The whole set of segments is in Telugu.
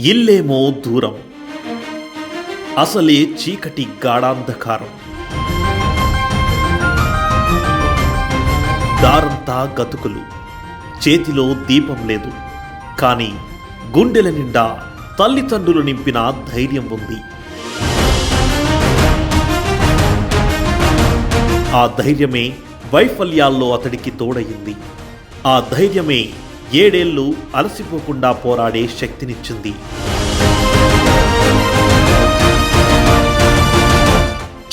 ఇల్లేమో దూరం, అసలే చీకటి గాఢాంధకారం. దారంతా గతుకులు, చేతిలో దీపం లేదు. కానీ గుండెల నిండా తల్లిదండ్రులు నింపిన ధైర్యం ఉంది. ఆ ధైర్యమే వైఫల్యాల్లో అతడికి తోడయింది. ఆ ధైర్యమే 7 ఏళ్లు అలసిపోకుండా పోరాడే శక్తినిచ్చింది.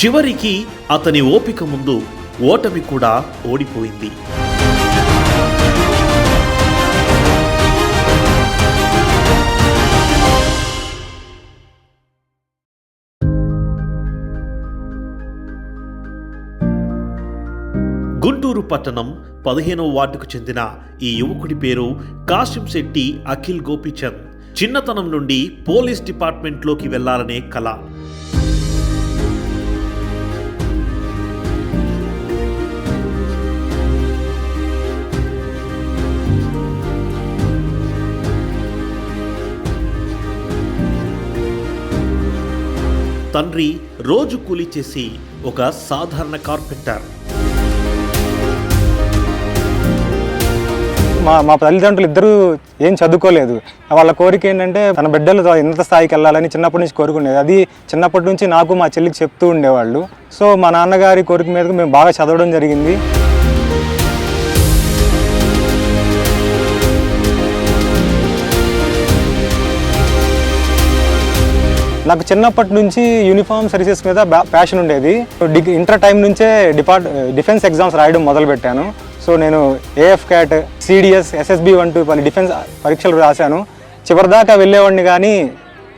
చివరికి అతని ఓపిక ముందు ఓటమి కూడా ఓడిపోయింది. గుంటూరు పట్టణం 15వ వార్డుకు చెందిన ఈ యువకుడి పేరు కాశంశెట్టి అఖిల్ గోపీచంద్. చిన్నతనం నుండి పోలీస్ డిపార్ట్మెంట్లోకి వెళ్లాలనే కల. తండ్రి రోజు కూలీ చేసి ఒక సాధారణ కార్పెంటర్. మా తల్లిదండ్రులు ఇద్దరూ ఏం చదువుకోలేదు. వాళ్ళ కోరిక ఏంటంటే తన బిడ్డలు ఉన్నత స్థాయికి వెళ్ళాలని చిన్నప్పటి నుంచి కోరుకునేది. అది చిన్నప్పటి నుంచి నాకు మా చెల్లికి చెప్తూ ఉండేవాళ్ళు. సో మా నాన్నగారి కోరిక మీదకు మేము బాగా చదవడం జరిగింది. నాకు చిన్నప్పటి నుంచి యూనిఫామ్ సర్వీసెస్ మీద ప్యాషన్ ఉండేది. ఇంటర్ టైం నుంచే డిఫెన్స్ ఎగ్జామ్స్ రాయడం మొదలుపెట్టాను. సో నేను ఏఎఫ్ క్యాట్, సిడిఎస్, ఎస్ఎస్బి వంటి డిఫెన్స్ పరీక్షలు రాశాను. చివరిదాకా వెళ్ళేవాడిని కానీ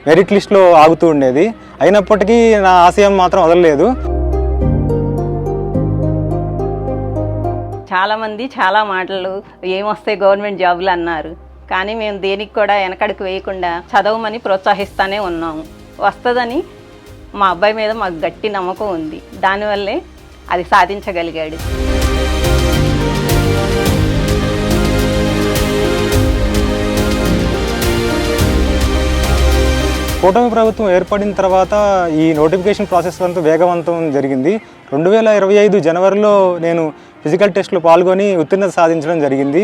మెరిట్ లిస్ట్లో ఆగుతూ ఉండేది. అయినప్పటికీ నా ఆశయం మాత్రం వదలలేదు. చాలామంది చాలా మాటలు ఏమొస్తాయి గవర్నమెంట్ జాబులు అన్నారు. కానీ మేము దేనికి కూడా వెనకడుగు వేయకుండా చదవమని ప్రోత్సహిస్తూనే ఉన్నాము. వస్తుందని మా అబ్బాయి మీద మాకు గట్టి నమ్మకం ఉంది. దానివల్లే అది సాధించగలిగాడు. కూటమి ప్రభుత్వం ఏర్పడిన తర్వాత ఈ నోటిఫికేషన్ ప్రాసెస్ అంతా వేగవంతం జరిగింది. 2025 జనవరిలో నేను ఫిజికల్ టెస్ట్లో పాల్గొని ఉత్తీర్ణత సాధించడం జరిగింది.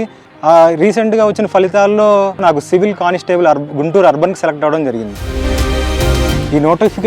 రీసెంట్గా వచ్చిన ఫలితాల్లో నాకు సివిల్ కానిస్టేబుల్ గుంటూరు అర్బన్కి సెలెక్ట్ అవ్వడం జరిగింది. ఈ నోటిఫికేషన్